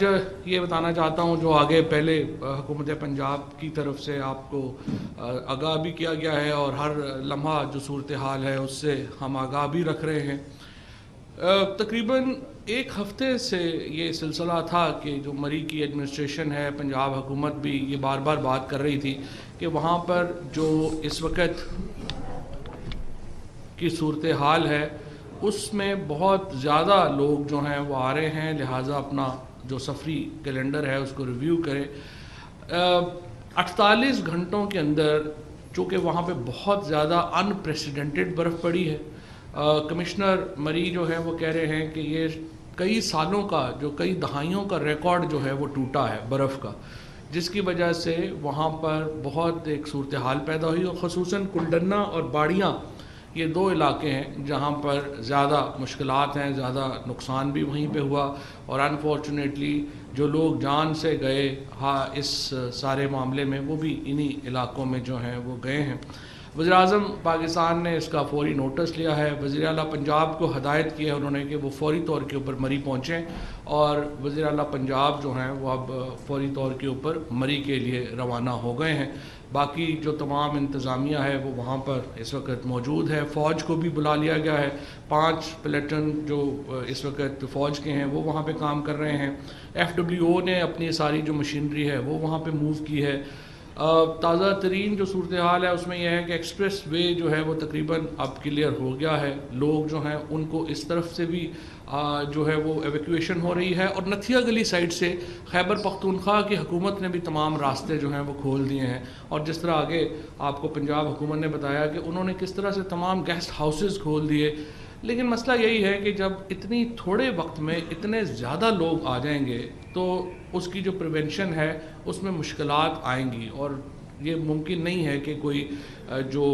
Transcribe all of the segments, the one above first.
یہ بتانا چاہتا ہوں جو آگے پہلے حکومت پنجاب کی طرف سے آپ کو آگاہ بھی کیا گیا ہے اور ہر لمحہ جو صورتحال ہے اس سے ہم آگاہ بھی رکھ رہے ہیں۔ تقریباً ایک ہفتے سے یہ سلسلہ تھا کہ جو مری کی ایڈمنسٹریشن ہے، پنجاب حکومت بھی یہ بار بار بات کر رہی تھی کہ وہاں پر جو اس وقت کی صورتحال ہے اس میں بہت زیادہ لوگ جو ہیں وہ آ رہے ہیں، لہٰذا اپنا جو سفری کیلنڈر ہے اس کو ریویو کریں۔ 48 گھنٹوں کے اندر چونکہ وہاں پہ بہت زیادہ انپریسیڈنٹڈ برف پڑی ہے، کمشنر مری جو ہے وہ کہہ رہے ہیں کہ یہ کئی سالوں کا جو کئی دہائیوں کا ریکارڈ جو ہے وہ ٹوٹا ہے برف کا، جس کی وجہ سے وہاں پر بہت ایک صورتحال پیدا ہوئی، اور خصوصاً کلڈنا اور باڑیاں یہ دو علاقے ہیں جہاں پر زیادہ مشکلات ہیں، زیادہ نقصان بھی وہیں پہ ہوا، اور انفارچونیٹلی جو لوگ جان سے گئے اس سارے معاملے میں وہ بھی انہی علاقوں میں جو ہیں وہ گئے ہیں۔ وزیر اعظم پاکستان نے اس کا فوری نوٹس لیا ہے، وزیر اعلیٰ پنجاب کو ہدایت کی ہے انہوں نے کہ وہ فوری طور کے اوپر مری پہنچیں، اور وزیر اعلیٰ پنجاب جو ہیں وہ اب فوری طور کے اوپر مری کے لیے روانہ ہو گئے ہیں۔ باقی جو تمام انتظامیہ ہے وہ وہاں پر اس وقت موجود ہے، فوج کو بھی بلا لیا گیا ہے، 5 پلیٹن جو اس وقت فوج کے ہیں وہ وہاں پہ کام کر رہے ہیں، FWO نے اپنی ساری جو مشینری ہے وہ وہاں پہ موو کی ہے۔ تازہ ترین جو صورتحال ہے اس میں یہ ہے کہ ایکسپریس وے جو ہے وہ تقریباً اب کلیئر ہو گیا ہے، لوگ جو ہیں ان کو اس طرف سے بھی جو ہے وہ ایویکویشن ہو رہی ہے، اور نتھیا گلی سائڈ سے خیبر پختونخوا کی حکومت نے بھی تمام راستے جو ہیں وہ کھول دیے ہیں، اور جس طرح آگے آپ کو پنجاب حکومت نے بتایا کہ انہوں نے کس طرح سے تمام گیسٹ ہاؤسز کھول دیے۔ لیکن مسئلہ یہی ہے کہ جب اتنی تھوڑے وقت میں اتنے زیادہ لوگ آ جائیں گے تو اس کی جو پریونشن ہے اس میں مشکلات آئیں گی، اور یہ ممکن نہیں ہے کہ کوئی جو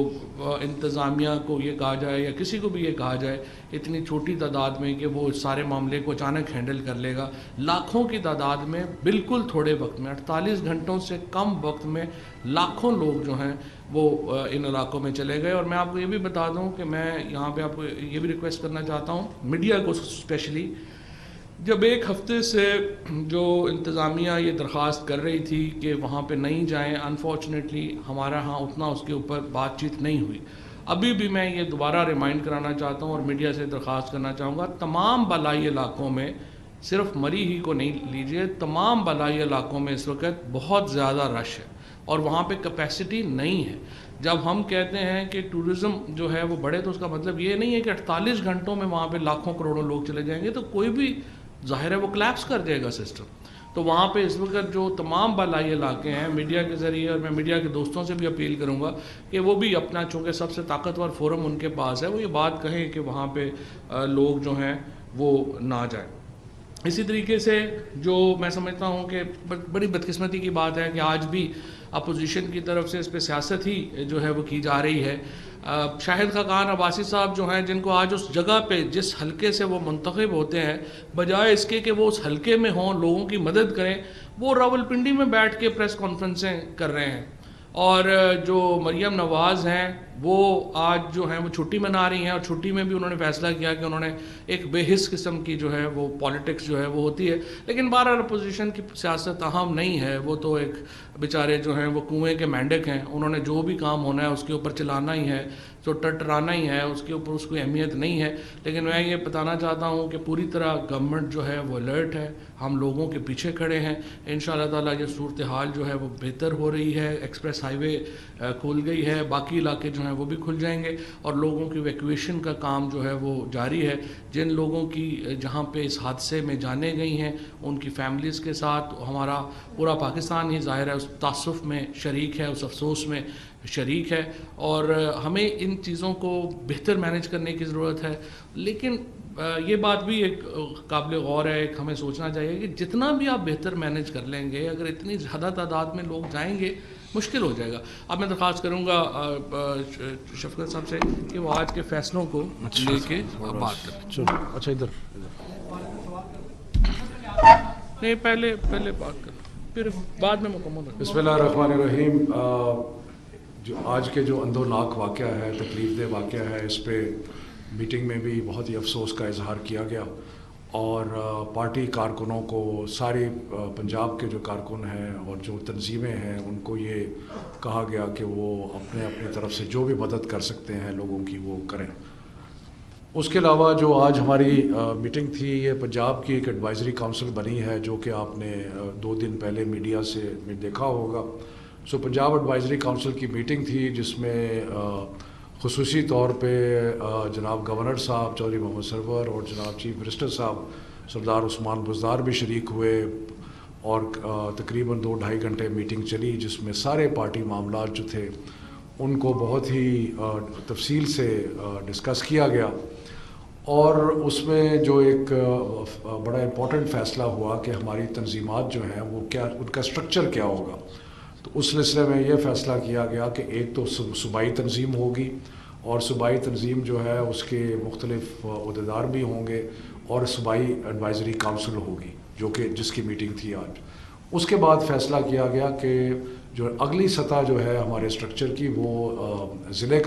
انتظامیہ کو یہ کہا جائے یا کسی کو بھی یہ کہا جائے اتنی چھوٹی تعداد میں کہ وہ اس سارے معاملے کو اچانک ہینڈل کر لے گا۔ لاکھوں کی تعداد میں بالکل تھوڑے وقت میں 48 گھنٹوں سے کم وقت میں لاکھوں لوگ جو ہیں وہ ان علاقوں میں چلے گئے۔ اور میں آپ کو یہ بھی بتا دوں کہ میں یہاں پہ آپ کو یہ بھی ریکویسٹ کرنا چاہتا ہوں میڈیا کو اسپیشلی، جب ایک ہفتے سے جو انتظامیہ یہ درخواست کر رہی تھی کہ وہاں پہ نہیں جائیں، انفارچونیٹلی ہمارا ہاں اتنا اس کے اوپر بات چیت نہیں ہوئی۔ ابھی بھی میں یہ دوبارہ ریمائنڈ کرانا چاہتا ہوں اور میڈیا سے درخواست کرنا چاہوں گا، تمام بالائی علاقوں میں صرف مری ہی کو نہیں لیجئے، تمام بالائی علاقوں میں اس وقت بہت زیادہ رش ہے اور وہاں پہ کیپیسٹی نہیں ہے۔ جب ہم کہتے ہیں کہ ٹورزم جو ہے وہ بڑھے تو اس کا مطلب یہ نہیں ہے کہ 48 گھنٹوں میں وہاں پہ لاکھوں کروڑوں لوگ چلے جائیں گے، تو کوئی بھی ظاہر ہے وہ کلیپس کر دے گا سسٹم۔ تو وہاں پہ اس وقت جو تمام بالائی علاقے ہیں میڈیا کے ذریعے، اور میں میڈیا کے دوستوں سے بھی اپیل کروں گا کہ وہ بھی اپنا، چونکہ سب سے طاقتور فورم ان کے پاس ہے، وہ یہ بات کہیں کہ وہاں پہ لوگ جو ہیں وہ نہ جائیں۔ اسی طریقے سے جو میں سمجھتا ہوں کہ بڑی بدقسمتی کی بات ہے کہ آج بھی اپوزیشن کی طرف سے اس پہ سیاست ہی جو ہے وہ کی جا رہی ہے۔ شاہد خاقان عباسی صاحب جو ہیں، جن کو آج اس جگہ پہ جس حلقے سے وہ منتخب ہوتے ہیں، بجائے اس کے کہ وہ اس حلقے میں ہوں، لوگوں کی مدد کریں، وہ راولپنڈی میں بیٹھ کے پریس کانفرنسیں کر رہے ہیں۔ اور جو مریم نواز ہیں وہ آج جو ہیں وہ چھٹی منا رہی ہیں، اور چھٹی میں بھی انہوں نے فیصلہ کیا کہ انہوں نے ایک بے حس قسم کی جو ہے وہ پالیٹکس جو ہے وہ ہوتی ہے۔ لیکن بہرحال اپوزیشن کی سیاست اہم نہیں ہے، وہ تو ایک بیچارے جو ہیں وہ کنویں کے مینڈک ہیں، انہوں نے جو بھی کام ہونا ہے اس کے اوپر چلانا ہی ہے، تو ٹرٹرانا ہی ہے، اس کے اوپر اس کو اہمیت نہیں ہے۔ لیکن میں یہ بتانا چاہتا ہوں کہ پوری طرح گورنمنٹ جو ہے وہ الرٹ ہے، ہم لوگوں کے پیچھے کھڑے ہیں، انشاءاللہ تعالیٰ یہ صورتحال جو ہے وہ بہتر ہو رہی ہے، ایکسپریس ہائی وے کھل گئی ہے، باقی علاقے جو ہیں وہ بھی کھل جائیں گے، اور لوگوں کی ایویکویشن کا کام جو ہے وہ جاری ہے۔ جن لوگوں کی جہاں پہ اس حادثے میں جانیں گئی ہیں ان کی فیملیز کے ساتھ ہمارا پورا پاکستان ہی ظاہر ہے اس تاسف میں شریک ہے، اس افسوس میں شریک ہے، اور ہمیں ان چیزوں کو بہتر مینیج کرنے کی ضرورت ہے۔ لیکن یہ بات بھی ایک قابل غور ہے، ایک ہمیں سوچنا چاہیے کہ جتنا بھی آپ بہتر مینیج کر لیں گے، اگر اتنی زیادہ تعداد میں لوگ جائیں گے مشکل ہو جائے گا۔ اب میں درخواست کروں گا شفقت صاحب سے کہ وہ آج کے فیصلوں کو لے کے بات کریں۔ اچھا ادھر نہیں، پہلے بات کریں پھر بعد میں مکمل۔ بسم اللہ الرحمن الرحیم۔ جو آج کے جو اندھوناک واقعہ ہے، تکلیف دہ واقعہ ہے، اس پہ میٹنگ میں بھی بہت ہی افسوس کا اظہار کیا گیا، اور پارٹی کارکنوں کو سارے پنجاب کے جو کارکن ہیں اور جو تنظیمیں ہیں ان کو یہ کہا گیا کہ وہ اپنی طرف سے جو بھی مدد کر سکتے ہیں لوگوں کی وہ کریں۔ اس کے علاوہ جو آج ہماری میٹنگ تھی، یہ پنجاب کی ایک ایڈوائزری کونسل بنی ہے جو کہ آپ نے 2 دن پہلے میڈیا سے دیکھا ہوگا۔ سو پنجاب ایڈوائزری کونسل کی میٹنگ تھی جس میں خصوصی طور پہ جناب گورنر صاحب چودھری محمد سرور اور جناب چیف منسٹر صاحب سردار عثمان بزدار بھی شریک ہوئے، اور تقریباً 2-2.5 گھنٹے میٹنگ چلی جس میں سارے پارٹی معاملات جو تھے ان کو بہت ہی تفصیل سے ڈسکس کیا گیا، اور اس میں جو ایک بڑا امپورٹنٹ فیصلہ ہوا کہ ہماری تنظیمات جو ہیں وہ کیا، ان کا اسٹرکچر کیا ہوگا۔ تو اس سلسلے میں یہ فیصلہ کیا گیا کہ ایک تو صوبائی تنظیم ہوگی، اور صوبائی تنظیم جو ہے اس کے مختلف عہدیدار بھی ہوں گے، اور صوبائی ایڈوائزری کونسل ہوگی جو کہ جس کی میٹنگ تھی آج۔ اس کے بعد فیصلہ کیا گیا کہ جو اگلی سطح جو ہے ہمارے اسٹرکچر کی وہ ضلع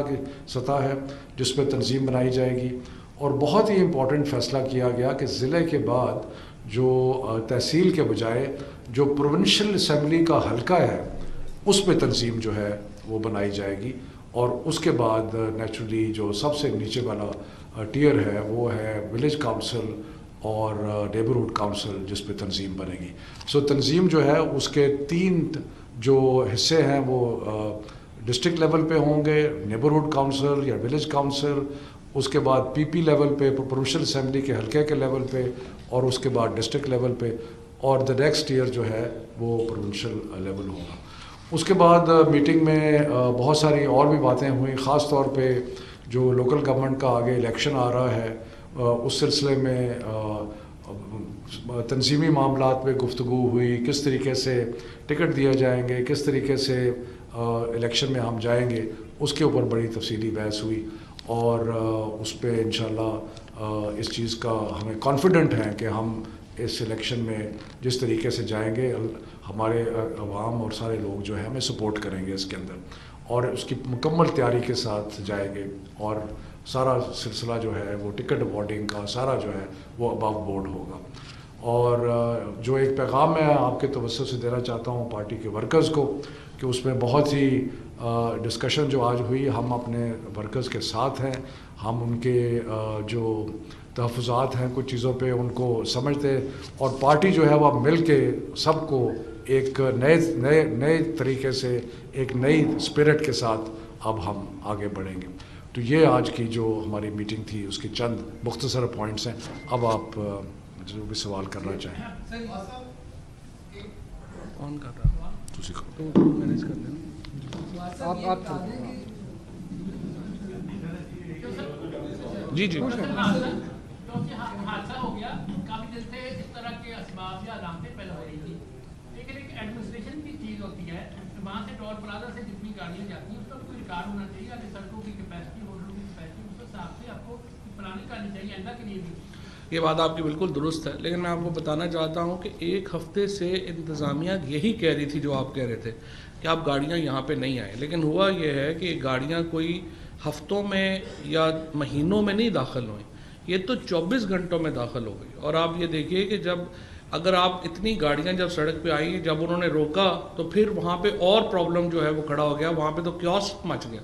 کی سطح ہے جس پہ تنظیم بنائی جائے گی، اور بہت ہی امپورٹنٹ فیصلہ کیا گیا کہ ضلع کے بعد جو تحصیل کے بجائے جو پروونشل اسمبلی کا حلقہ ہے اس پہ تنظیم جو ہے وہ بنائی جائے گی، اور اس کے بعد نیچرلی جو سب سے نیچے والا ٹیئر ہے وہ ہے ولیج کاؤنسل اور نیبرہڈ کاؤنسل جس پہ تنظیم بنے گی۔ سو تنظیم جو ہے اس کے 3 جو حصے ہیں وہ ڈسٹرکٹ لیول پہ ہوں گے، نیبرہڈ کاؤنسل یا ولیج کاؤنسل، اس کے بعد پی لیول پہ پروونشل اسمبلی کے حلقے کے لیول پہ، اور اس کے بعد ڈسٹرکٹ لیول پہ، اور دا نیکسٹ ایئر جو ہے وہ پروونشل لیول ہوگا۔ اس کے بعد میٹنگ میں بہت ساری اور بھی باتیں ہوئیں، خاص طور پہ جو لوکل گورنمنٹ کا آگے الیکشن آ رہا ہے اس سلسلے میں تنظیمی معاملات پہ گفتگو ہوئی، کس طریقے سے ٹکٹ دیا جائیں گے، کس طریقے سے الیکشن میں ہم جائیں گے، اس کے اوپر بڑی تفصیلی بحث ہوئی، اور اس پہ انشاءاللہ اس چیز کا ہمیں کانفیڈنٹ ہیں کہ ہم اس الیکشن میں جس طریقے سے جائیں گے ہمارے عوام اور سارے لوگ جو ہے ہمیں سپورٹ کریں گے اس کے اندر، اور اس کی مکمل تیاری کے ساتھ جائیں گے، اور سارا سلسلہ جو ہے وہ ٹکٹ اوارڈنگ کا سارا جو ہے وہ اباؤ بورڈ ہوگا۔ اور جو ایک پیغام میں آپ کے توسط سے دینا چاہتا ہوں پارٹی کے ورکرز کو کہ اس میں بہت ہی ڈسکشن جو آج ہوئی، ہم اپنے ورکرز کے ساتھ ہیں، ہم ان کے جو تحفظات ہیں کچھ چیزوں پہ ان کو سمجھتے، اور پارٹی جو ہے وہ مل کے سب کو ایک نئے طریقے سے ایک نئی اسپرٹ کے ساتھ اب ہم آگے بڑھیں گے۔ تو یہ آج کی جو ہماری میٹنگ تھی اس کی چند مختصر پوائنٹس ہیں۔ اب آپ جو بھی سوال کرنا چاہیں۔ آن کر رہا تو مینیج کر لینا آپ جی جی حادثہ ہو گیا، کافی دن سے اس طرح کے اسباب یا علامتیں پیدا ہو رہی تھی، لیکن ایک ایڈمنسٹریشن کی چیز ہوتی ہے، وہاں سے ٹول پلازا سے جتنی گاڑیاں جاتی ہیں اس کا کوئی ریکارڈ ہونا چاہیے، اگر سڑکوں کی کیپیسٹی، ہوٹلوں کی کیپیسٹی، اس حساب سے آپ کو پلاننگ کرنی چاہیے آئندہ کے لیے بھی۔ یہ بات آپ کی بالکل درست ہے، لیکن میں آپ کو بتانا چاہتا ہوں کہ 1 ہفتے سے انتظامیہ یہی کہہ رہی تھی جو آپ کہہ رہے تھے کہ آپ گاڑیاں یہاں پہ نہیں آئیں، لیکن ہوا یہ ہے کہ گاڑیاں کوئی ہفتوں میں یا مہینوں میں نہیں داخل ہوئیں، یہ تو 24 گھنٹوں میں داخل ہو گئی۔ اور آپ یہ دیکھیے کہ جب اگر آپ اتنی گاڑیاں جب سڑک پہ آئیں، جب انہوں نے روکا تو پھر وہاں پہ اور پرابلم جو ہے وہ کھڑا ہو گیا، وہاں پہ تو کیوس مچ گیا۔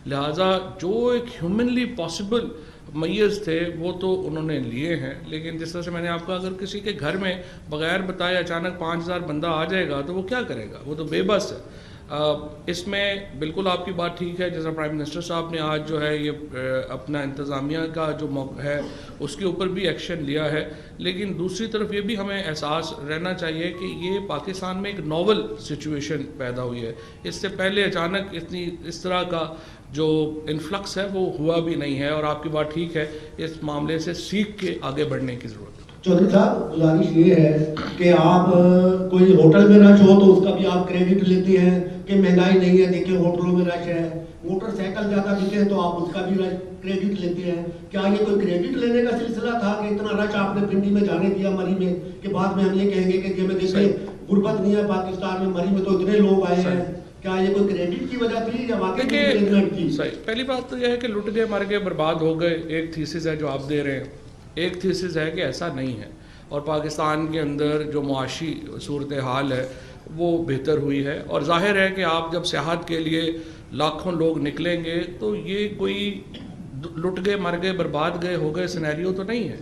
لہٰذا جو ایک ہیومنلی پاسبل میز تھے وہ تو انہوں نے لیے ہیں، لیکن جس طرح سے میں نے آپ کو اگر کسی کے گھر میں بغیر بتائے اچانک 5000 بندہ آ جائے گا تو وہ کیا کرے گا، وہ تو بے بس ہے۔ اس میں بالکل آپ کی بات ٹھیک ہے، جیسا پرائم منسٹر صاحب نے آج جو ہے یہ اپنا انتظامیہ کا جو موقع ہے اس کے اوپر بھی ایکشن لیا ہے، لیکن دوسری طرف یہ بھی ہمیں احساس رہنا چاہیے کہ یہ پاکستان میں ایک ناول سچویشن پیدا ہوئی ہے، اس سے پہلے اچانک اتنی اس طرح کا جو انفلکس ہے وہ ہوا بھی نہیں ہے، اور آپ کی بات ٹھیک ہے، اس معاملے سے سیکھ کے آگے بڑھنے کی ضرورت ہے۔ چودھری صاحب گزارش یہ ہے کہ آپ کوئی ہوٹل میں رش ہو تو اس کا بھی آپ کریڈٹ لیتے ہیں کہ مہنگائی نہیں ہے، دیکھیں ہوٹلوں میں رش ہے، موٹر سائیکل زیادہ دکھے تو آپ اس کا بھی کریڈٹ لیتے ہیں، کیا یہ کوئی کریڈٹ لینے کا سلسلہ تھا کہ اتنا رش آپ نے پنڈی میں جانے دیا مری میں کہ بعد میں ہم یہ کہیں گے کہ جی میں دیکھیں غربت نہیں ہے پاکستان میں، مری میں تو اتنے لوگ آئے ہیں، کیا یہ کوئی کریڈٹ کی وجہ تھی یا واقعی مینجمنٹ کی؟ صحیح، پہلی بات تو یہ ہے کہ لٹ گئے، مر گئے، برباد ہو گئے، ایک تھیسس ہے جو آپ دے رہے ہیں، ایک تھیسس ہے کہ ایسا نہیں ہے، اور پاکستان کے اندر جو معاشی صورتحال ہے وہ بہتر ہوئی ہے، اور ظاہر ہے کہ آپ جب سیاحت کے لیے لاکھوں لوگ نکلیں گے تو یہ کوئی لٹ گئے مر گئے برباد گئے ہو گئے سینیریو تو نہیں ہے۔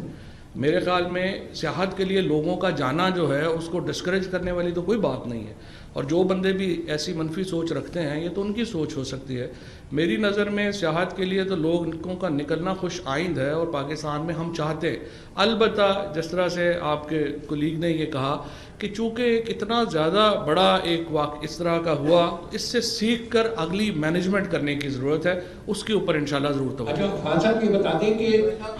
میرے خیال میں سیاحت کے لیے لوگوں کا جانا جو ہے اس کو ڈسکریج کرنے والی تو کوئی بات نہیں ہے، اور جو بندے بھی ایسی منفی سوچ رکھتے ہیں یہ تو ان کی سوچ ہو سکتی ہے۔ میری نظر میں سیاحت کے لیے تو لوگوں کا نکلنا خوش آئند ہے، اور پاکستان میں ہم چاہتے ہیں، البتہ جس طرح سے آپ کے کولیگ نے یہ کہا کہ چونکہ ایک اتنا زیادہ بڑا ایک واقعہ اس طرح کا ہوا، اس سے سیکھ کر اگلی مینجمنٹ کرنے کی ضرورت ہے، اس کے اوپر انشاءاللہ ضرور توجہ۔ اچھا خان صاحب یہ بتا دیں کہ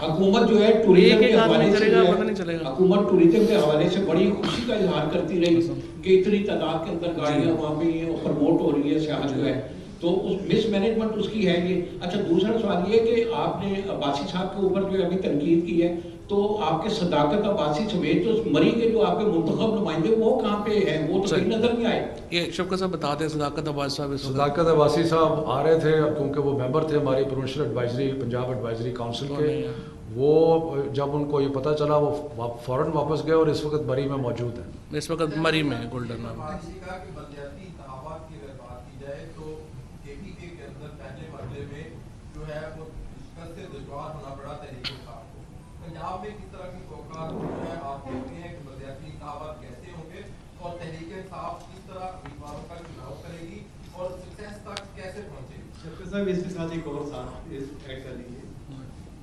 حکومت جو ہے ٹوریزم کے حوالے سے حکومت ٹوریزم کے حوالے سے بڑی خوشی کا اظہار کرتی رہی کہ اتنی تعداد کے اندر گاڑیاں وہاں پہ پروموٹ ہو رہی ہے سیاحت جو ہے، تو اس مس مینجمنٹ اس کی ہے یہ۔ اچھا دوسرا سوال یہ کہ آپ نے عباسی صاحب کے اوپر جو ابھی تنقید کی ہے، تو آپ کے صداقت عباسی سمیت جو مری کے جو آپ کے منتخب نمائندے وہ کہاں پہ ہیں؟ وہ تو کہیں نظر نہیں آئے۔ یہ شفقت صاحب بتا دیں صداقت عباسی صاحب۔ صداقت عباسی صاحب آ رہے تھے کیونکہ وہ ممبر تھے ہماری provincial advisory Punjab advisory council کے، وہ جب ان کو یہ پتہ چلا وہ فوراً واپس گئے اور اس وقت مری میں موجود ہیں۔ اس وقت مری میں گولڈن میں پنجاب میں کس طرح کی توقعات جو ہے آپ دیکھتے ہیں کہ بلدیاتی انتخابات کیسے ہوں گے اور تحریک انصاف کس طرح امیدواروں کا چناؤ کرے گی اور سکسیس تک کیسے پہنچے گی؟ شفقت صاحب اس کے ساتھ ایک اور ساتھ ایڈ کر لیجیے۔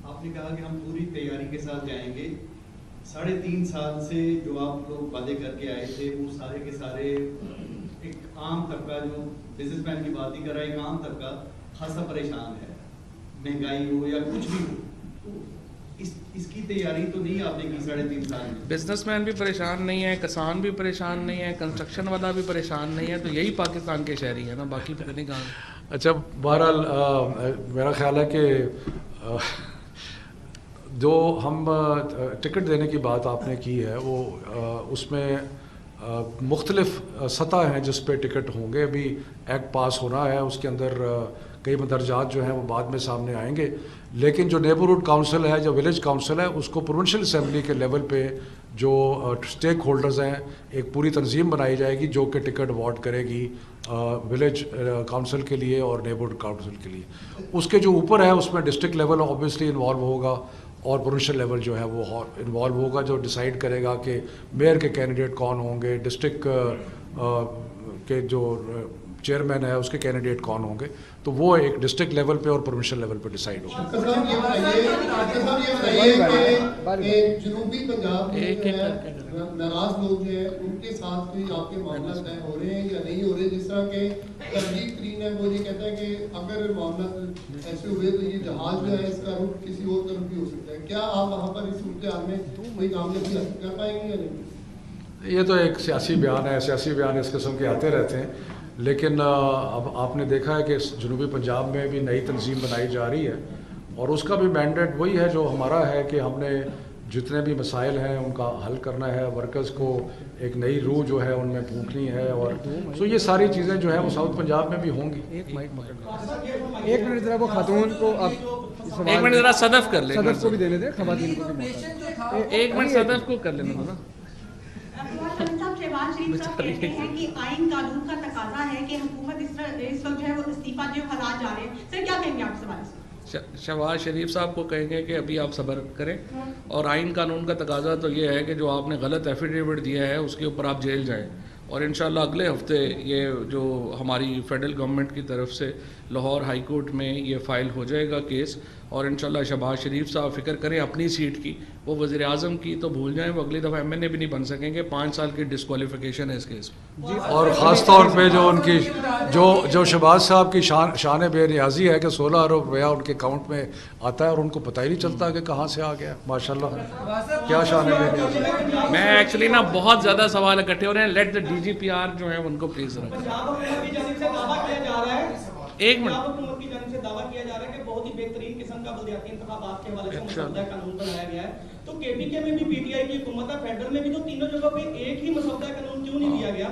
آپ نے کہا کہ ہم پوری تیاری کے ساتھ جائیں گے، 3.5 سال سے جو آپ لوگ وعدے کر کے آئے تھے وہ سارے کے سارے ایک عام طبقہ جو بزنس مین کی بات ہی کر رہا ہے، ایک عام طبقہ خاصا پریشان ہے، مہنگائی ہو یا کچھ بھی ہو، اس کی تیاری تو نہیں آپ نے کی 3.5 سال میں؟ بزنس مین بھی پریشان نہیں ہے، کسان بھی پریشان نہیں ہے، کنسٹرکشن والا بھی پریشان نہیں ہے، تو یہی پاکستان کے شہری ہیں نا، باقی پتہ نہیں کہاں۔ اچھا بہرحال میرا خیال ہے کہ جو ہم ٹکٹ دینے کی بات آپ نے کی ہے وہ اس میں مختلف سطح ہیں جس پہ ٹکٹ ہوں گے، ابھی ایکٹ پاس ہونا ہے، اس کے اندر کئی مدرجات جو ہیں وہ بعد میں سامنے آئیں گے، لیکن جو نیبرہڈ کونسل ہے جو ولیج کونسل ہے اس کو پروونشل اسمبلی کے لیول پہ جو اسٹیک ہولڈرز ہیں ایک پوری تنظیم بنائی جائے گی جو کہ ٹکٹ اوارڈ کرے گی ولیج کونسل کے لیے اور نیبرہڈ کونسل کے لیے۔ اس کے جو اوپر ہے اس میں ڈسٹرکٹ لیول اوبیسلی انوالو ہوگا اور پروونشل لیول جو ہے وہ انوالو ہوگا، جو ڈیسائیڈ کرے گا کہ میئر کے کینڈیڈیٹ کون ہوں گے، ڈسٹرکٹ کے جو چیئرمین ہے اس کے کینڈیڈیٹ کون ہوں گے، تو وہ ایک ڈسٹرکٹ لیول پہ اور پروونشل لیول پہ ڈیسائیڈ ہوگا۔ جنوبی پنجاب میں ناراض لوگ جو ہیں ان کے ساتھ کوئی آپ کے معاملات طے ہو رہے ہیں یا نہیں ہو رہے؟ جس طرح کہ ترجیح ترین ہے وہ یہ کہتا ہے کہ اگر معاملات ایسے ہوئے تو یہ جہاز جو ہے اس کا رخ کسی اور طرف بھی ہو سکتا ہے، کیا آپ وہاں پر اس صورتحال میں کوئی کامیابی حاصل کر پائیں گے یا نہیں؟ یہ تو ایک سیاسی بیان ہے، سیاسی بیان اس قسم کے آتے رہتے ہیں، لیکن اب آپ نے دیکھا ہے کہ جنوبی پنجاب میں بھی نئی تنظیم بنائی جا رہی ہے اور اس کا بھی مینڈیٹ وہی ہے جو ہمارا ہے کہ ہم نے جتنے بھی مسائل ہیں ان کا حل کرنا ہے، ورکرز کو ایک نئی روح جو ہے ان میں پھونکنی ہے، اور سو یہ ساری چیزیں جو ہیں وہ ساؤتھ پنجاب میں بھی ہوں گی۔ ایک منٹ ذرا وہ خاتون کو آپ ایک منٹ ذرا صدف کر لیں، صدف کو بھی دینے دیں، خواتین کو بھی۔ ایک منٹ صدف کو کر لینا نا۔ شہباز شریف صاحب کہتے ہیں کہ آئین قانون کا تقاضا ہے کہ حکومت اس وقت جو ہے وہ استعفیٰ جو حالات جا رہے ہیں، سر کیا کہیں گے آپ اس حوالے سے؟ شہباز شریف صاحب کو کہیں گے کہ ابھی آپ صبر کریں، اور آئین قانون کا تقاضا تو یہ ہے کہ جو آپ نے غلط ایفیڈیوٹ دیا ہے اس کے اوپر آپ جیل جائیں، اور انشاءاللہ اگلے ہفتے یہ جو ہماری فیڈرل گورنمنٹ کی طرف سے لاہور ہائی کورٹ میں یہ فائل ہو جائے گا کیس، اور انشاءاللہ شہباز شریف صاحب فکر کریں اپنی سیٹ کی، وہ وزیر اعظم کی تو بھول جائیں، وہ اگلی دفعہ ایم این اے بھی نہیں بن سکیں گے، 5 سال کی ڈسکوالیفیکیشن ہے اس کیس میں۔ اور خاص طور پہ جو ان کی جو شہباز صاحب کی شان بے نیازی ہے کہ 16 ارب روپیہ ان کے اکاؤنٹ میں آتا ہے اور ان کو پتہ ہی نہیں چلتا کہ کہاں سے آ گیا، ماشاءاللہ کیا شان ہے بے نیازی۔ میں ایکچولی نا بہت زیادہ سوال اکٹھے ہو رہے ہیں، let the D G P R جو ہیں ان کو پلیز رکھیں۔ ایک منٹ، حکومت کی جانب سے دعویٰ کیا جا رہا ہے کہ بہت ہی بہترین قسم کا بلدیاتی انتخابات کے حوالے سے مسودہ قانون بنایا گیا ہے، تو کے پی کے میں بھی پی ٹی آئی کی حکومت ہے، فیڈرل میں بھی، تو تینوں جگہ پہ ایک ہی مسودہ قانون کیوں نہیں دیا گیا؟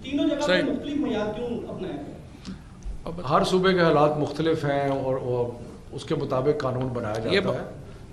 تینوں جگہ پہ مختلف معیار کیوں اپنایا گیا؟ ہر صوبے کے حالات مختلف ہیں اور اس کے مطابق قانون بنایا جاتا ہے۔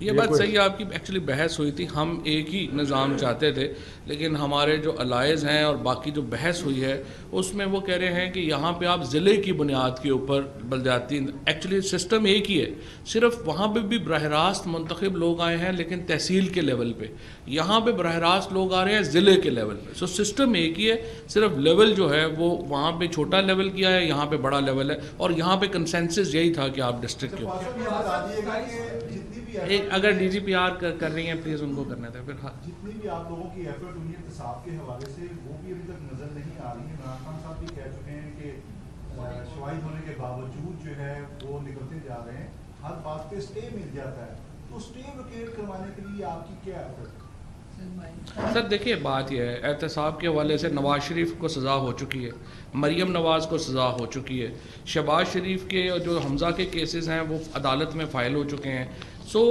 یہ بات صحیح ہے آپ کی. ایکچولی بحث ہوئی تھی, ہم ایک ہی نظام چاہتے تھے, لیکن ہمارے جو الائز ہیں اور باقی جو بحث ہوئی ہے اس میں وہ کہہ رہے ہیں کہ یہاں پہ آپ ضلع کی بنیاد کے اوپر بلدیاتی, ایکچولی سسٹم ایک ہی ہے, صرف وہاں پہ بھی براہ راست منتخب لوگ آئے ہیں لیکن تحصیل کے لیول پہ, یہاں پہ براہ راست لوگ آ رہے ہیں ضلع کے لیول پہ. سو سسٹم ایک ہی ہے, صرف لیول جو ہے وہ وہاں پہ چھوٹا لیول کیا ہے, یہاں پہ بڑا لیول ہے, اور یہاں پہ کنسنسس یہی تھا کہ آپ ڈسٹرکٹ کے اوپر ایک اگر ڈی جی پی آر کر رہی ہیں پلیز ان کو کرنا تھا. پھر جتنی بھی آپ لوگوں کی ایفرٹ ہوئی ہے احتساب کے حوالے سے وہ بھی ابھی تک نظر نہیں آ رہی ہے. عمران خان صاحب بھی کہہ چکے ہیں کہ شواہد ہونے کے باوجود جو ہے وہ نکلتے جا رہے ہیں, ہر بات پہ اسٹے مل جاتا ہے, تو اسٹے ویکیٹ کروانے کے لیے آپ کی کیا ایفرٹ؟ سر دیکھیے بات یہ ہے, احتساب کے حوالے سے نواز شریف کو سزا ہو چکی ہے, مریم نواز کو سزا ہو چکی ہے, شہباز شریف کے جو حمزہ کے کیسز ہیں وہ عدالت میں فائل ہو چکے ہیں. سو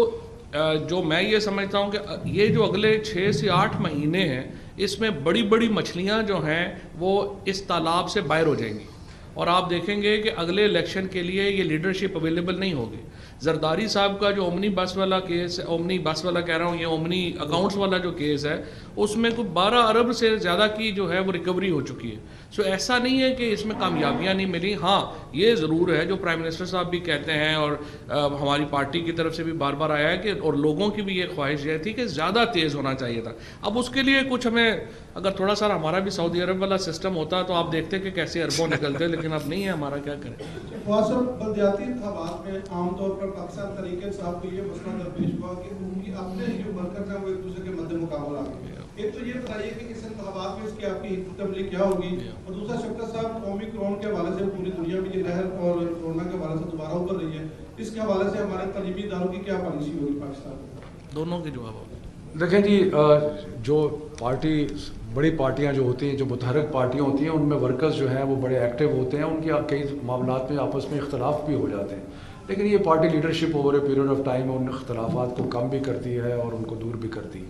جو میں یہ سمجھتا ہوں کہ یہ جو اگلے 6 سے 8 مہینے ہیں اس میں بڑی بڑی مچھلیاں جو ہیں وہ اس تالاب سے باہر ہو جائیں گی, اور آپ دیکھیں گے کہ اگلے الیکشن کے لیے یہ لیڈرشپ اویلیبل نہیں ہوگی. زرداری صاحب کا جو اومنی بس والا کیس ہے, اومنی بس والا کہہ رہا ہوں, یہ اومنی اکاؤنٹس والا جو کیس ہے اس میں کوئی 12 ارب سے زیادہ کی جو ہے وہ ریکوری ہو چکی ہے. سو ایسا نہیں ہے کہ اس میں کامیابیاں نہیں ملی. ہاں یہ ضرور ہے جو پرائم منسٹر صاحب بھی کہتے ہیں اور ہماری پارٹی کی طرف سے بھی بار بار آیا ہے کہ, اور لوگوں کی بھی یہ خواہش یہ تھی کہ زیادہ تیز ہونا چاہیے تھا. اب اس کے لیے کچھ ہمیں اگر تھوڑا سا ہمارا بھی سعودی عرب والا سسٹم ہوتا تو آپ دیکھتے کہ کیسے اربوں نکلتے, لیکن اب نہیں ہے ہمارا, کیا کریں. بلدیاتی انتخابات میں عام طور پر پاکستان تحریک انصاف کو یہ مسئلہ درپیش ہوا کہ ان کی اپنے جو مرکز ہیں وہ ایک دوسرے کے مد مقابلہ آ گئے. ایک تو یہ بتائیے کہ اس انتخابات میں اس کی آپ کی حکمت عملی کیا ہوگی, اور دوسرا شفقت صاحب قومی کرون کے حوالے سے پوری دنیا میں یہ لہر اور کورونا کے حوالے سے دوبارہ ابھر رہی ہے, اس کے حوالے سے ہمارے تعلیمی اداروں کی کیا پالیسی ہوگی پاکستان میں؟ دونوں کے جواب ہوگا. دیکھیں جی, جو پارٹی بڑی پارٹیاں جو ہوتی ہیں, جو متحرک پارٹیاں ہوتی ہیں, ان میں ورکرز جو ہیں وہ بڑے ایکٹیو ہوتے ہیں, ان کے کئی معاملات میں آپس میں اختلاف بھی ہو جاتے ہیں, لیکن یہ party leadership over a period of time ان اختلافات کو کم بھی کرتی ہے اور ان کو دور بھی کرتی ہے.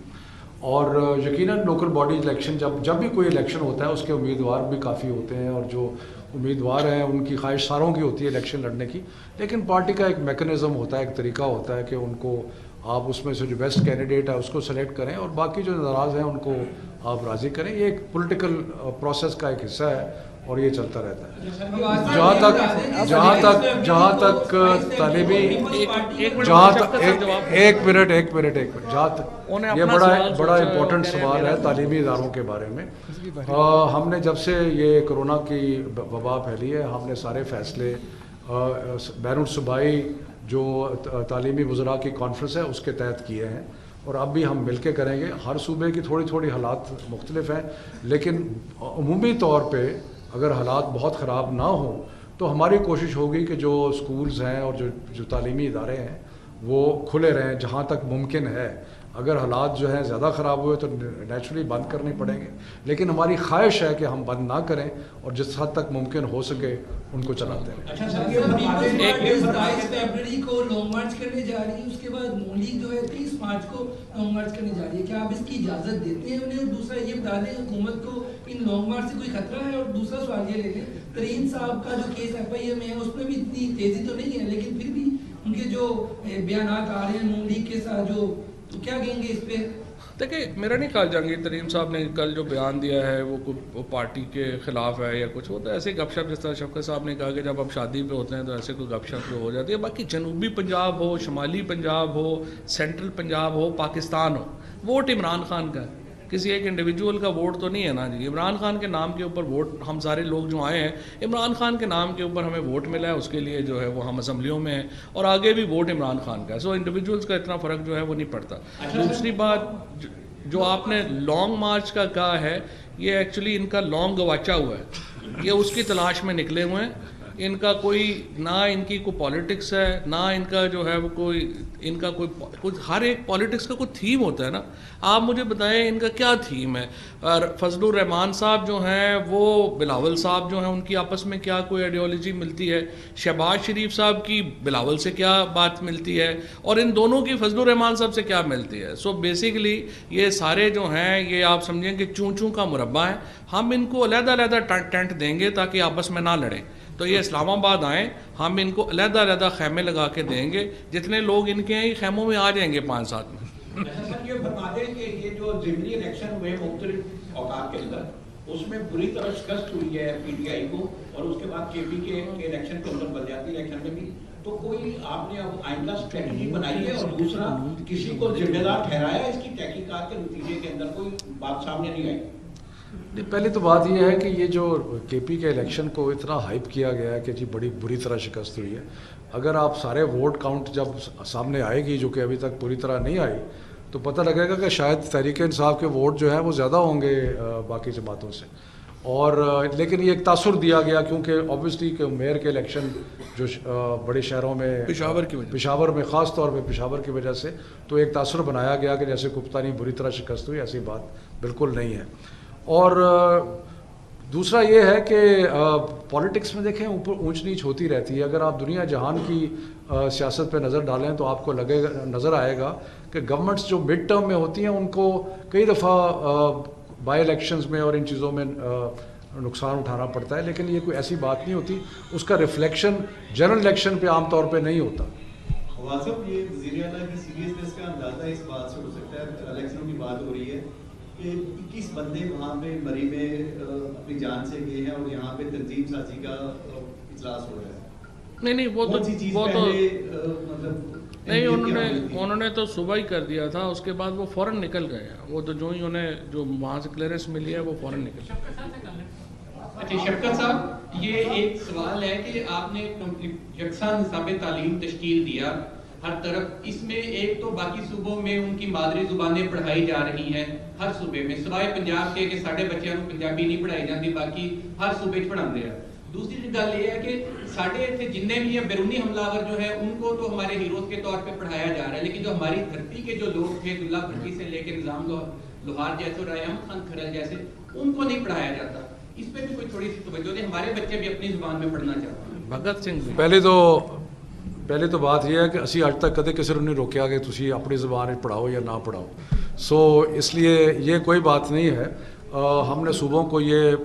اور یقیناً لوکل باڈی الیکشن جب بھی کوئی الیکشن ہوتا ہے اس کے امیدوار بھی کافی ہوتے ہیں, اور جو امیدوار ہیں ان کی خواہش ساروں کی ہوتی ہے الیکشن لڑنے کی, لیکن پارٹی کا ایک میکنزم ہوتا ہے, ایک طریقہ ہوتا ہے کہ ان کو آپ اس میں سے جو بیسٹ کینڈیڈیٹ ہے اس کو سلیکٹ کریں, اور باقی جو ناراض ہیں ان کو آپ راضی کریں. یہ ایک پولیٹیکل پروسیس کا ایک حصہ ہے اور یہ چلتا رہتا ہے. جہاں تک تعلیمی ایک منٹ یہ بڑا امپورٹنٹ سوال ہے تعلیمی اداروں کے بارے میں. ہم نے جب سے یہ کرونا کی وبا پھیلی ہے, ہم نے سارے فیصلے بین الصوبائی جو تعلیمی وزراء کی کانفرنس ہے اس کے تحت کیے ہیں, اور اب بھی ہم مل کے کریں گے. ہر صوبے کی تھوڑی حالات مختلف ہیں, لیکن عمومی طور پہ اگر حالات بہت خراب نہ ہوں تو ہماری کوشش ہوگی کہ جو اسکولز ہیں اور جو تعلیمی ادارے ہیں وہ کھلے رہیں جہاں تک ممکن ہے. اگر حالات جو ہیں زیادہ خراب ہوئے تو نیچرلی بند کرنے پڑیں گے, لیکن ہماری خواہش ہے کہ ہم بند نہ کریں اور جس حد تک ممکن ہو سکے ان کو چلاتے ہیں. 22 فیبرری کو لانگ مارچ کرنے جا رہی ہے, اس کے بعد مونلی جو ہے 30 مارچ کو لانگ مارچ کرنے جا رہی ہے, کیا آپ اس کی اجازت دیتے ہیں انہیں؟ اور دوسرا یہ بتا دیں حکومت کو ان لانگ مارچ سے کوئی خطرہ ہے؟ اور دوسرا سوال یہ لے لیں, ترین صاحب کا جو کیس ایف آئی اے میں ہے اس میں بھی اتنی تیزی تو نہیں ہے, لیکن پھر بھی ان کے جو بیانات آ رہے ہیں نون لیگ کے ساتھ, جو تو کیا کہیں گے اس پہ؟ دیکھیں میرا نہیں خیال جہانگیر ترین صاحب نے کل جو بیان دیا ہے وہ پارٹی کے خلاف ہے یا کچھ, وہ تو ایسے گپ شپ جس طرح شفقت صاحب نے کہا کہ جب آپ شادی پہ ہوتے ہیں تو ایسے کوئی گپ شپ جو ہو جاتی ہے. باقی جنوبی پنجاب ہو, شمالی پنجاب ہو, سینٹرل پنجاب ہو, پاکستان ہو, ووٹ عمران خان کا ہے, کسی ایک انڈیویجول کا ووٹ تو نہیں ہے نا جی. عمران خان کے نام کے اوپر ووٹ, ہم سارے لوگ جو آئے ہیں عمران خان کے نام کے اوپر ہمیں ووٹ ملا ہے, اس کے لیے جو ہے وہ ہم اسمبلیوں میں ہیں اور آگے بھی ووٹ عمران خان کا ہے. سو انڈیویجولز کا اتنا فرق جو ہے وہ نہیں پڑتا. دوسری بات جو آپ نے لانگ مارچ کا کہا ہے, یہ ایکچولی ان کا لانگ گواچا ہوا ہے, یہ اس کی تلاش میں نکلے ہوئے ہیں. ان کا کوئی نہ ان کی کوئی پالیٹکس ہے, نہ ان کا جو ہے وہ کوئی ان کا کوئی ہر ایک پالیٹکس کا کوئی تھیم ہوتا ہے نا. آپ مجھے بتائیں ان کا کیا تھیم ہے؟ اور فضل الرحمان صاحب جو ہیں وہ بلاول صاحب جو ہیں ان کی آپس میں کیا کوئی آئیڈیالوجی ملتی ہے؟ شہباز شریف صاحب کی بلاول سے کیا بات ملتی ہے؟ اور ان دونوں کی فضل الرحمان صاحب سے کیا ملتی ہے؟ سو بیسیکلی یہ سارے جو ہیں یہ آپ سمجھیں کہ چون چون کا مربع ہے. ہم ان کو علیحدہ ٹینٹ دیں گے تاکہ آپس میں نہ لڑیں. تو یہ اسلام آباد آئیں, ہم ان کو علیحدہ علیحدہ خیمے لگا کے دیں گے, جتنے لوگ ان کے ہیں خیموں میں آ جائیں گے 5-7 میں. سر یہ فرما دیں کہ یہ جو ضمنی الیکشن ہوئے مختلف اوقات کے اندر, اس میں بری طرح شکست ہوئی ہے پی ٹی آئی کو, اور اس کے بعد کے پی کے الیکشن کے اندر بلدیاتی الیکشن میں بھی, تو کوئی آپ نے اب آئندہ اسٹریٹجی بنائی ہے؟ اور دوسرا, کسی کو ذمہ دار ٹھہرایا ہے اس کی تحقیقات کے نتیجے کے اندر؟ کوئی بات سامنے نہیں آئی. پہلی تو بات یہ ہے کہ یہ جو کے پی کے الیکشن کو اتنا ہائپ کیا گیا ہے کہ جی بڑی بری طرح شکست ہوئی ہے. اگر آپ سارے ووٹ کاؤنٹ جب سامنے آئے گی, جو کہ ابھی تک پوری طرح نہیں آئی, تو پتہ لگے گا کہ شاید تحریک انصاف کے ووٹ جو ہیں وہ زیادہ ہوں گے باقی جماعتوں سے. اور لیکن یہ ایک تاثر دیا گیا کیونکہ اوبویسلی کہ میئر کے الیکشن جو بڑے شہروں میں پشاور میں خاص طور پہ پشاور کی وجہ سے, تو ایک تاثر بنایا گیا کہ جیسے کوپتانی بری طرح شکست ہوئی, ایسی بات بالکل نہیں ہے. اور دوسرا یہ ہے کہ پولیٹکس میں دیکھیں اوپر اونچ نیچ ہوتی رہتی ہے. اگر آپ دنیا جہان کی سیاست پہ نظر ڈالیں تو آپ کو نظر آئے گا کہ گورنمنٹس جو مڈ ٹرم میں ہوتی ہیں ان کو کئی دفعہ بائی الیکشنز میں اور ان چیزوں میں نقصان اٹھانا پڑتا ہے, لیکن یہ کوئی ایسی بات نہیں ہوتی, اس کا ریفلیکشن جنرل الیکشن پہ عام طور پہ نہیں ہوتا. صاحب یہ وزیر اعلیٰ کی سیریسنس کا اندازہ اس بات سے ہو سکتا ہے, الیکشنوں کی بات ہو رہی ہے کہ 21 بندے وہاں پہ مری میں اپنی جان سے گئے ہیں اور یہاں پہ تنظیم سازی کا اجلاس ہو رہا ہے. نہیں وہ تو نہیں, انہوں نے تو صبح ہی کر دیا تھا, اس کے بعد وہ فوراً نکل گئے ہیں. وہ تو جو ہی انہیں جو وہاں سے کلیئرنس ملی ہے وہ فوراً نکل گئے. اچھا شفقت صاحب, یہ ایک سوال ہے کہ آپ نے یکساں نصاب تعلیم تشکیل دیا ہر طرف, اس میں ایک تو باقی صوبوں میں ان کی مادری زبانیں پڑھائی جا رہی ہیں ہر صوبے میں, سوائے پنجاب کے کہ ساڈے بچیاں کو پنجابی نہیں پڑھائی جاتی, باقی ہر صوبے پڑھاتے ہیں. دوسری گل یہ ہے کہ ساڈے اتنے جننے بھی ہیں بیرونی حملہ آور جو ہیں ان کو تو ہمارے ہیروز کے طور پہ پڑھایا جا رہا ہے, لیکن جو ہماری دھرتی کے جو لوگ تھے, دلہ بھٹی سے لے کے نظام لوہار جیسے اور احمد خان کھرل جیسے, ان کو نہیں پڑھایا جاتا. اس پہ بھی کوئی تھوڑی سی توجہ دیں, ہمارے بچے بھی اپنی زبان میں پڑھنا چاہتے ہیں. بھگت سنگھ پہلے تو بات یہ ہے کہ اسی اج تک کدے کسی نے نہیں روکیا کہ تسی اپنی زبان پڑھاؤ یا نہ پڑھاؤ. سو اس لیے یہ کوئی بات نہیں ہے. ہم نے صوبوں کو یہ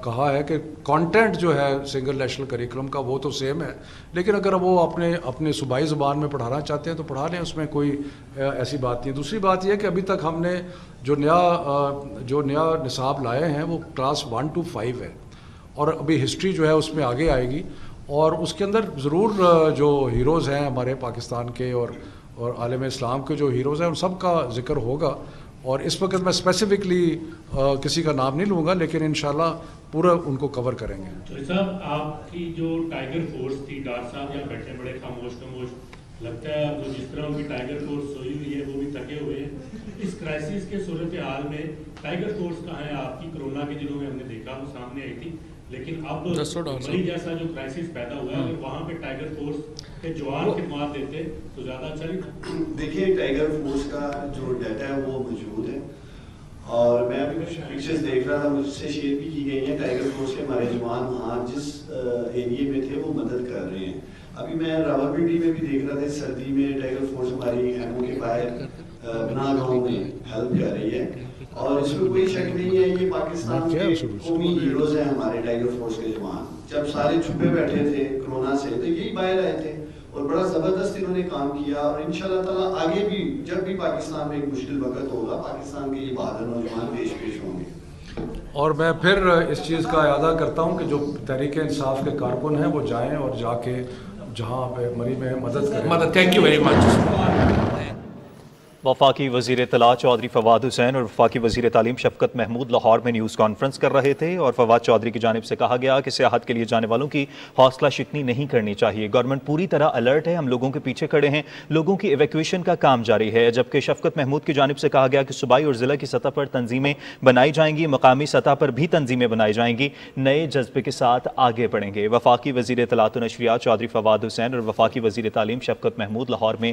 کہا ہے کہ کانٹینٹ جو ہے سنگل نیشنل کریکولم کا وہ تو سیم ہے, لیکن اگر وہ اپنے صوبائی زبان میں پڑھانا چاہتے ہیں تو پڑھا لیں, اس میں کوئی ایسی بات نہیں. دوسری بات یہ ہے کہ ابھی تک ہم نے جو نیا نصاب لائے ہیں وہ کلاس 1 to 5 ہے, اور ابھی ہسٹری جو ہے اس میں آگے آئے گی, اور اس کے اندر ضرور جو ہیروز ہیں ہمارے پاکستان کے اور عالم اسلام کے جو ہیروز ہیں ان سب کا ذکر ہوگا. اور اس وقت میں اسپیسیفکلی کسی کا نام نہیں لوں گا, لیکن انشاءاللہ پورا ان کو کور کریں گے. تو صاحب آپ کی جو ٹائیگر فورس تھی, ڈاکٹر صاحب یہاں بیٹھے بڑے خاموش لگتا ہے, جو جس طرح ان کی ٹائیگر فورس سوئی ہوئی ہے وہ بھی تھکے ہوئے ہیں. اس کرائسس کے صورتحال میں ٹائیگر فورس کہاں ہے آپ کی؟ کرونا کے دنوں میں ہم نے دیکھا وہ سامنے آئی تھی, لیکن اب مری جیسا جو کرائسس پیدا ہوا ہے, اگر وہاں پہ ٹائیگر فورس کے جوان خدمات دیتے تو زیادہ اچھا نہیں تھا. دیکھیے ٹائیگر فورس کا جو ڈیٹا ہے وہ موجود ہے, اور میں ابھی پکچرز دیکھ رہا تھا, مجھ سے شیئر بھی کی گئی ہیں. ٹائیگر فورس کے ہمارے جوان وہاں جس ایریے میں تھے وہ مدد کر رہے ہیں. ابھی میں راولپنڈی میں بھی دیکھ رہا تھا, سردی میں ٹائیگر فورس ہماری ایمو کے باہر بنا گاؤں میں ہیلپ کر رہی ہے, اور اس میں کوئی شک نہیں ہے یہ پاکستان کے قومی ہیروز ہیں ہمارے ٹائیگر فورس کے جوان. جب سارے چھپے بیٹھے تھے کرونا سے تو یہی باہر آئے تھے, اور بڑا زبردست انہوں نے کام کیا, اور انشاءاللہ تعالیٰ آگے بھی جب بھی پاکستان میں ایک مشکل وقت ہوگا پاکستان کے یہ بہادر نوجوان پیش ہوں گے. اور میں پھر اس چیز کا اعادہ کرتا ہوں کہ جو تحریک انصاف کے کارکن ہیں وہ جائیں اور جا کے جہاں پہ مری میں مدد کریں. Thank you very much. وفاقی وزیر اطلاع چودھری فواد حسین اور وفاقی وزیر تعلیم شفقت محمود لاہور میں نیوز کانفرنس کر رہے تھے, اور فواد چودھری کی جانب سے کہا گیا کہ سیاحت کے لیے جانے والوں کی حوصلہ شکنی نہیں کرنی چاہیے. گورنمنٹ پوری طرح الرٹ ہے, ہم لوگوں کے پیچھے کھڑے ہیں, لوگوں کی ایویکویشن کا کام جاری ہے. جبکہ شفقت محمود کی جانب سے کہا گیا کہ صوبائی اور ضلع کی سطح پر تنظیمیں بنائی جائیں گی, مقامی سطح پر بھی تنظیمیں بنائی جائیں گی, نئے جذبے کے ساتھ آگے بڑھیں گے. وفاقی وزیر اطلاعات و نشریات چودھری فواد حسین اور وفاقی وزیر تعلیم شفقت محمود لاہور میں